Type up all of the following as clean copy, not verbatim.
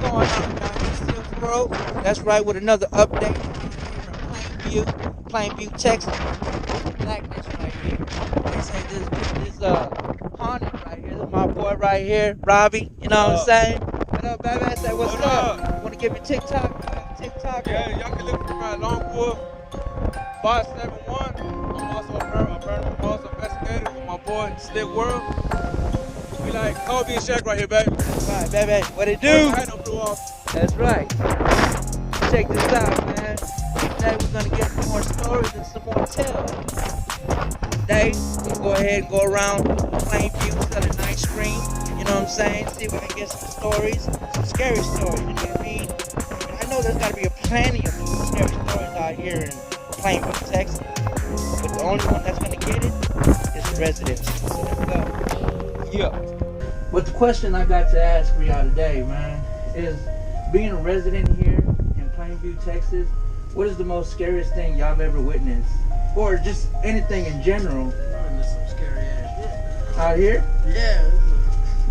What's going on, guys? Silk Road. That's right, with another update here in Plainview, Texas. Blackness right here. They say this haunted right here. This is my boy right here, Robbie. You know what I'm saying? What up, baby? I say, what's up? Want to give me TikTok? Yeah, y'all can look for me at Longwood 571. I'm also a paranormal investigator with my boy Slick World. We like Kobe and Shaq right here, baby. Right, baby. What it do? That's right. Check this out, man. Today we're gonna get some more stories and some more tales. Today we'll go ahead and go around Plainview, set a nice screen. You know what I'm saying? See if we can get some stories, some scary stories. You know what I mean? I know there's gotta be plenty of scary stories out here in Plainview, Texas. But the only one that's gonna get it is the residents. So let's go. Yeah. But the question I got to ask for y'all today, man, is being a resident here in Plainview, Texas, what is the most scariest thing y'all have ever witnessed? Or just anything in general? I witnessed some scary ass shit. Out here? Yeah.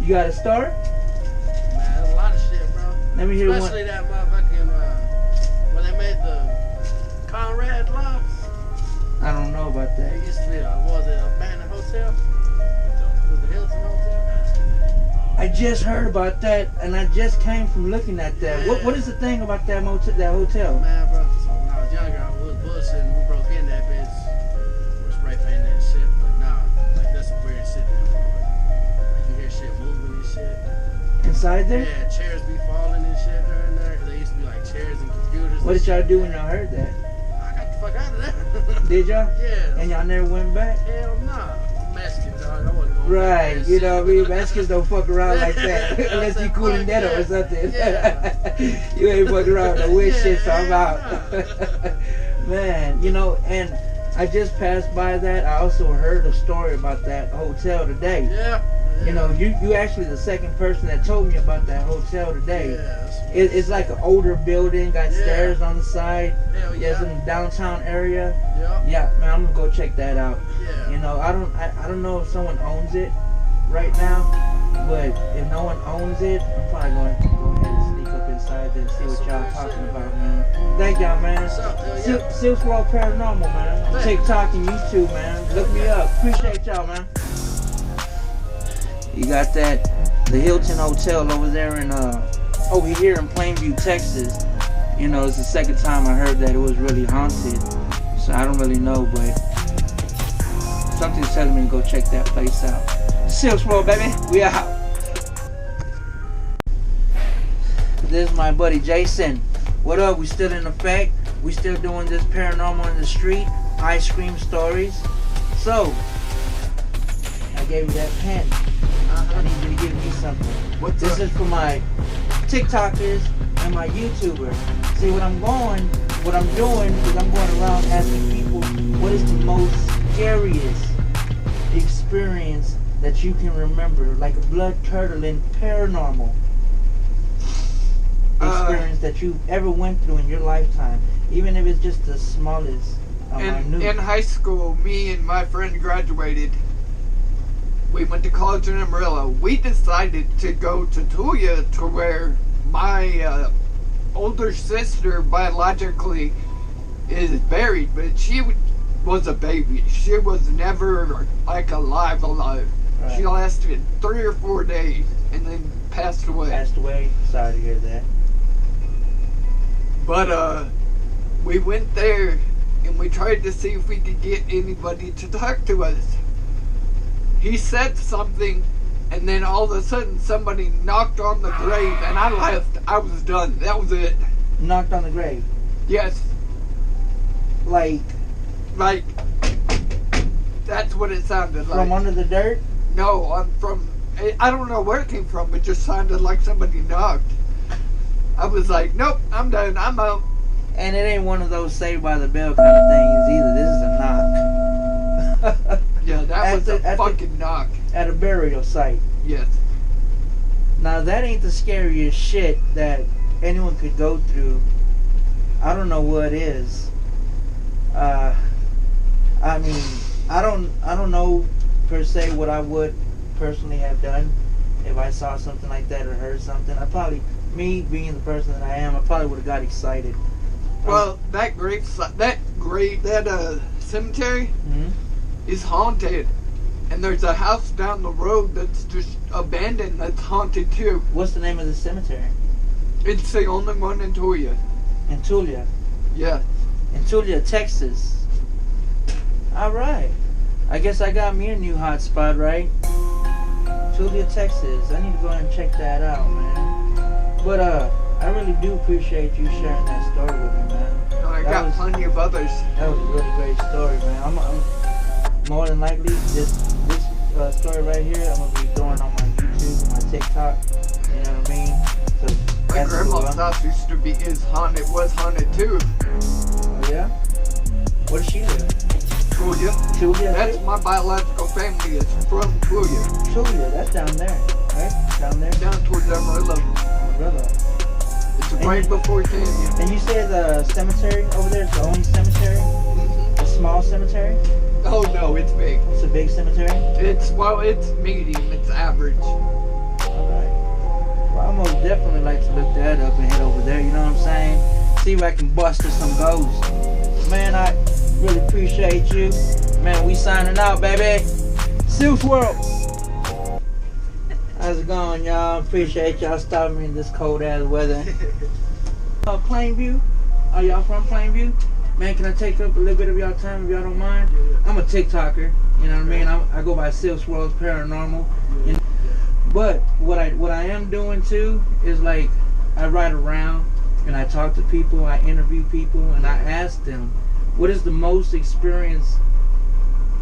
You got a start? Man, there's a lot of shit, bro. Let me hear one. Especially that motherfucking, when they made the Conrad locks. I don't know about It that. used to be what was it, a abandoned hotel? Was the Hilton Hotel? I just heard about that, and I just came from looking at that. Yeah. What is the thing about that hotel? Man, bro, so when I was younger, I was bullshitting. We broke in that bitch. We're spray painting and shit, but nah, like that's some weird shit there, bro. Like you hear shit moving and shit. Inside there? Yeah, chairs be falling and shit there and there. Cause they used to be like chairs and computers. What did y'all do when y'all heard that? I got the fuck out of there. Did y'all? Yeah. And y'all never went back? Hell nah. I'm Mexican, dog. I wasn't going Right, back you know what I mean? Mexicans don't fuck around like that. Yeah, Unless you cool in yeah. or something. Yeah. You ain't fucking around with no weird shit, so I'm Yeah, out. Man, you know, and I just passed by that. I also heard a story about that hotel today. Yeah. You know, you actually the second person that told me about that hotel today. Yeah. It's like an older building, got Yeah. stairs on the side. Hell Yeah, it's yeah. in the downtown area. Yeah. Yeah, man, I'm gonna go check that out. Yeah. You know, I don't know if someone owns it right now, but if no one owns it, I'm probably going to go ahead and sneak up inside there and see what y'all talking about, man. Thank y'all, man. What's up? Hell yeah. Silk World Paranormal, man. On TikTok and YouTube, man. Look me up. Appreciate y'all, man. You got the Hilton Hotel over here in Plainview, Texas. You know, it's the second time I heard that it was really haunted. So I don't really know, but something's telling me to go check that place out. Silk World, baby. We out. This is my buddy Jason. What up? We still in effect. We still doing this paranormal in the street. Ice cream stories. So, I gave you that pen. I need you to give me something. This is for my TikTokers and my YouTubers. See, what I'm doing is I'm going around asking people what is the most scariest experience that you can remember, like a blood-curdling paranormal experience that you've ever went through in your lifetime, even if it's just the smallest. In high school, me and my friend graduated. We went to college in Amarillo. We decided to go to Tuya, to where my older sister biologically is buried, but she was a baby. She was never like alive. Right. She lasted 3 or 4 days and then passed away. Sorry to hear that. But we went there and we tried to see if we could get anybody to talk to us. He said something, and then all of a sudden somebody knocked on the grave, and I left. I was done. That was it. Knocked on the grave? Yes. Like, that's what it sounded like. from under the dirt? No, I don't know where it came from. It just sounded like somebody knocked. I was like, nope, I'm done. I'm out. And it ain't one of those Saved by the Bell kind of things either. This is a knock. Yeah, that was a fucking knock. At a burial site. Yes. Now that ain't the scariest shit that anyone could go through. I don't know what is. I mean, I don't know per se what I would personally have done if I saw something like that or heard something. I probably me being the person that I am, I probably would have got excited. Well, that cemetery Mhm. is haunted, and there's a house down the road that's just abandoned that's haunted too. What's the name of the cemetery? It's the only one in Tulia. In Tulia. Yeah. In Tulia, Texas. All right. I guess I got me a new hot spot, right? Tulia, Texas. I need to go ahead and check that out, man. But I really do appreciate you sharing that story with me, man. I got plenty of others. That was a really great story, man. I'm more than likely this story right here, I'm gonna be throwing on my YouTube and my TikTok. You know what I mean? So My that's grandma's cool. house was haunted too. Oh yeah? Where does she live? Tulia. Tulia. That's my biological family. It's from Tulia. Tulia. That's down there, right? Down there. Down towards Amarillo. Amarillo. It's right before Canyon. And you say the cemetery over there is the only cemetery? Mm-hmm. A small cemetery? Oh no, it's big. It's a big cemetery? It's medium. It's average. Alright. Well, I'm gonna definitely like to look that up and head over there, you know what I'm saying? See if I can buster some ghosts. Man, I really appreciate you. Man, we signing out, baby. Silk World. How's it going, y'all? Appreciate y'all stopping me in this cold ass weather. Plainview? Are y'all from Plainview? Man, can I take up a little bit of y'all time if y'all don't mind? I'm a TikToker, you know what I mean? I go by Silk World's Paranormal. You know? But what I am doing too is like I ride around and I talk to people, I interview people, and I ask them, what is the most experience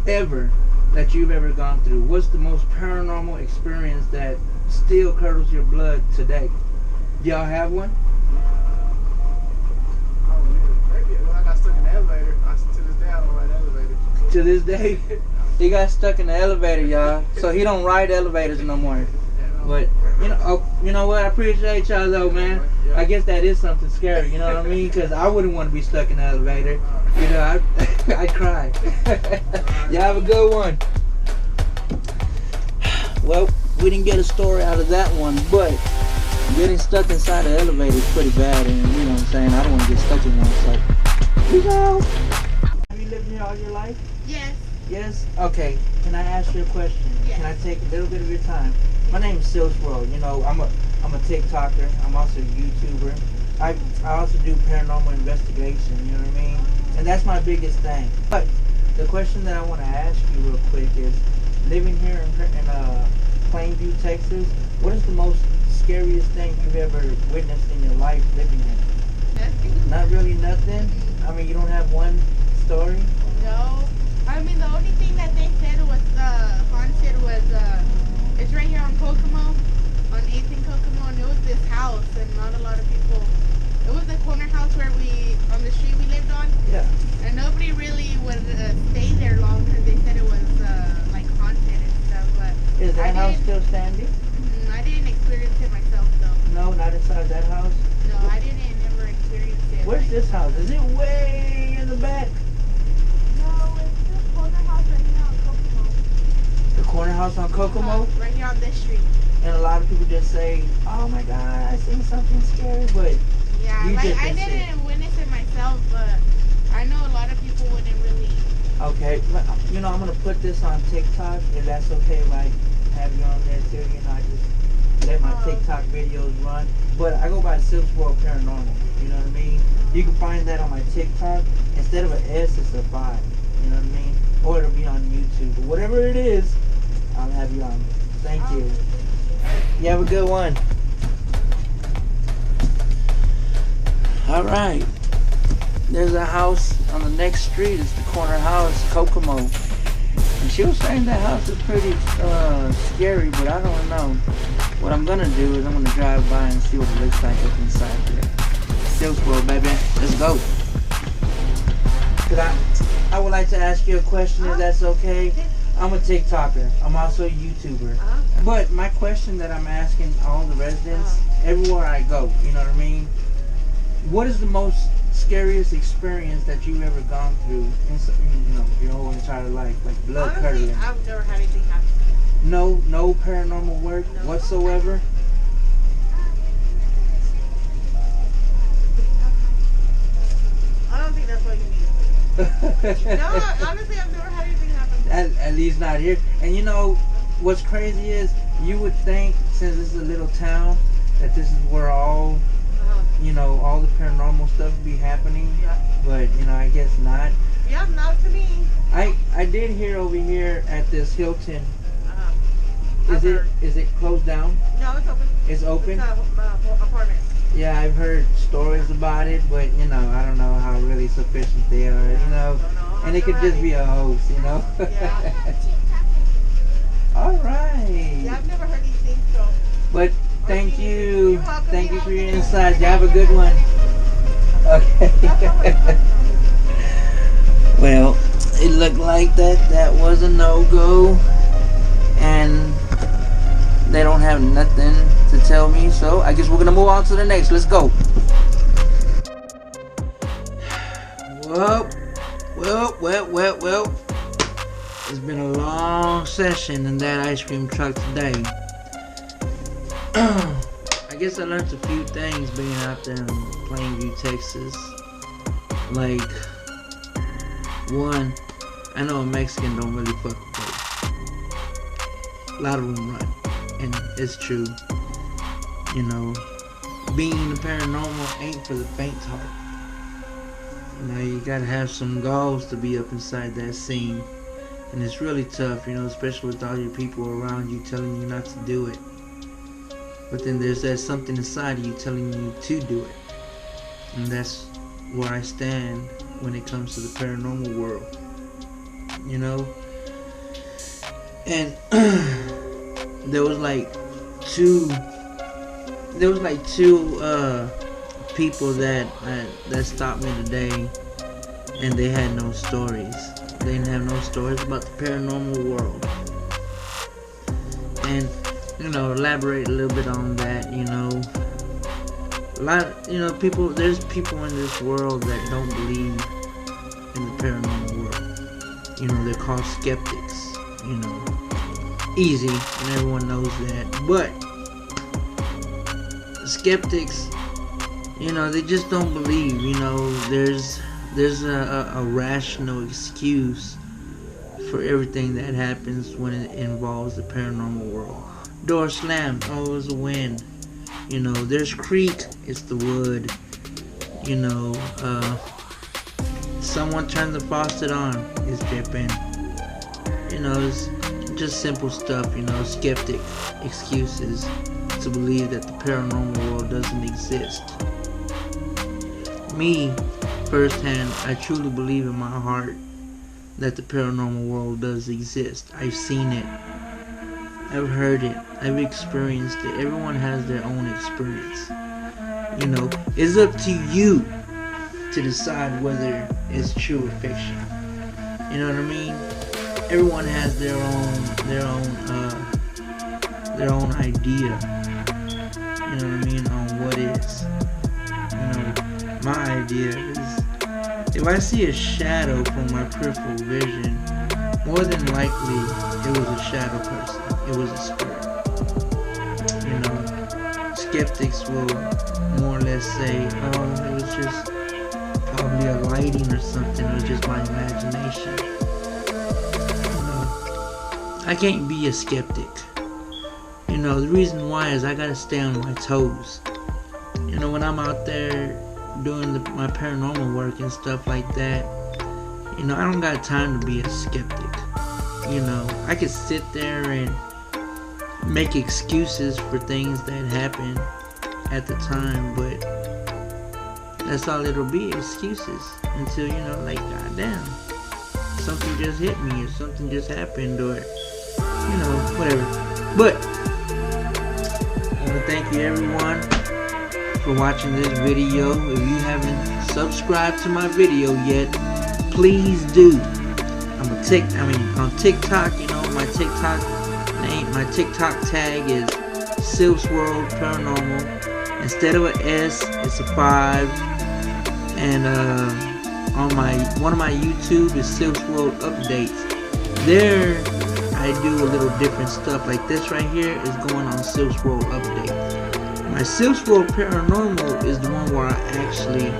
ever that you've ever gone through? What's the most paranormal experience that still curdles your blood today? Do y'all have one? Maybe when I got stuck in the elevator, to this day I don't ride elevators. To this day, he got stuck in the elevator, y'all. So he don't ride elevators no more. But you know what? I appreciate y'all though, man. I guess that is something scary. You know what I mean? Because I wouldn't want to be stuck in the elevator. You know, I'd cry. Y'all have a good one. Well, we didn't get a story out of that one, but getting stuck inside the elevator is pretty bad, and you know what I'm saying? I don't want to get stuck in one, so peace out. Have you lived here all your life? Yes. Yes? Okay. Can I ask you a question? Yes. Can I take a little bit of your time? My name is Silk World. You know, I'm a TikToker. I'm also a YouTuber. I also do paranormal investigation, you know what I mean? And that's my biggest thing. But the question that I want to ask you real quick is, living here in Plainview, Texas, what is the most scariest thing you've ever witnessed in your life living here? Nothing. Not really nothing? I mean, you don't have one story? No. I mean, the only thing that they said was haunted was it's right here on Kokomo, on 8th and Kokomo, and it was this house, and not a lot of people. It was the corner house where on the street we lived on. Yeah. And nobody really would stay there long because they said it was like haunted and stuff. But Is that house still standing? I didn't experience it myself though. No, not inside that house? No, I didn't ever experience it. Where's this house? Is it way in the back? No, it's the corner house right here on Kokomo. The corner house on Kokomo? Right here on this street. And a lot of people just say, oh my God, I seen something scary, but Yeah, you like just I didn't see it. didn't witness it myself, but I know a lot of people wouldn't really. Okay, you know, I'm going to put this on TikTok, if that's okay, like, have you on there too, you know, I just let my TikTok videos run. But I go by Silk World Paranormal, you know what I mean? You can find that on my TikTok. Instead of an S, it's a 5, you know what I mean? Or it'll be on YouTube. But whatever it is, I'll have you on. Thank you. You have a good one. All right. There's a house on the next street. It's the corner house, Kokomo. And she was saying that house is pretty scary, but I don't know. What I'm gonna do is I'm gonna drive by and see what it looks like up inside there. Silk World, baby. Let's go. I would like to ask you a question, if that's okay. I'm a TikToker. I'm also a YouTuber. But my question that I'm asking all the residents, everywhere I go, you know what I mean? What is the most scariest experience that you've ever gone through in your whole entire life? Like blood curdling? I've never had anything happen. No paranormal work whatsoever? honestly, I've never had anything happen. At least not here. And you know, what's crazy is you would think, since this is a little town, that this is where all, you know, all the paranormal stuff would be happening. Yeah. But, you know, I guess not. Yeah, not to me. I did hear over here at this Hilton. I've heard. Is it closed down? No, it's open. It's open? It's an apartment. Yeah, I've heard stories about it, but you know, I don't know how really sufficient they are, you know. And it could just be a hoax, you know. Yeah. All right. Yeah, I've never heard these things, so. But thank you. You're welcome. Thank you for your insights. You have a good one. Okay. Well, it looked like that was a no-go, and they don't have nothing to tell me, so I guess we're gonna move on to the next. Let's go. Well. It's been a long session in that ice cream truck today. I guess I learned a few things being out there in Plainview, Texas. Like, one, I know a Mexican don't really fuck with ghosts. A lot of them run, and it's true. You know, being the paranormal ain't for the faint heart. You know, you gotta have some galls to be up inside that scene. And it's really tough, you know, especially with all your people around you telling you not to do it. But then there's that something inside of you telling you to do it. And that's where I stand when it comes to the paranormal world. You know? And there was like two people that stopped me today, and they had no stories. They didn't have no stories about the paranormal world. And, you know, elaborate a little bit on that, you know. There's people in this world that don't believe in the paranormal world. You know, they're called skeptics, you know. Easy, and everyone knows that. But skeptics, you know, they just don't believe, you know. There's a rational excuse for everything that happens when it involves the paranormal world. Door slammed, oh, it was a wind. You know, there's creak, it's the wood. You know, someone turned the faucet on, it's dripping. You know, it's just simple stuff, you know, skeptic excuses to believe that the paranormal world doesn't exist. Me, firsthand, I truly believe in my heart that the paranormal world does exist. I've seen it. I've heard it. I've experienced it. Everyone has their own experience. You know, it's up to you to decide whether it's true or fiction. You know what I mean? Everyone has their own idea. You know what I mean, on what is. You know, my idea is, if I see a shadow from my peripheral vision, more than likely it was a shadow person. It was a spirit. You know, skeptics will more or less say, oh, it was just probably a lighting or something. It was just my imagination. You know, I can't be a skeptic. You know, the reason why is I gotta stay on my toes. You know, when I'm out there doing my paranormal work and stuff like that, you know, I don't got time to be a skeptic. You know, I could sit there and make excuses for things that happen at the time, but that's all it'll be, excuses, until, you know, like, goddamn, something just hit me, or something just happened, or, you know, whatever. But I want to thank you, everyone, for watching this video. If you haven't subscribed to my video yet, please do. On TikTok, you know, my TikTok tag is Silks World Paranormal. Instead of an S, it's a 5. And on one of my YouTube is Silks World Updates. There I do a little different stuff. Like this right here is going on Silks World Updates. My Silks World Paranormal is the one where I actually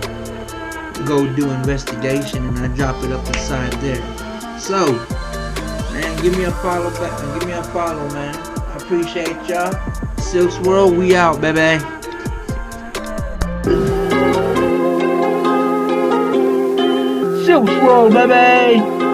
go do investigation, and I drop it up inside there. So, man, give me a follow back. Give me a follow, man. I appreciate y'all. Silk's World, we out, baby. Silk's World, baby.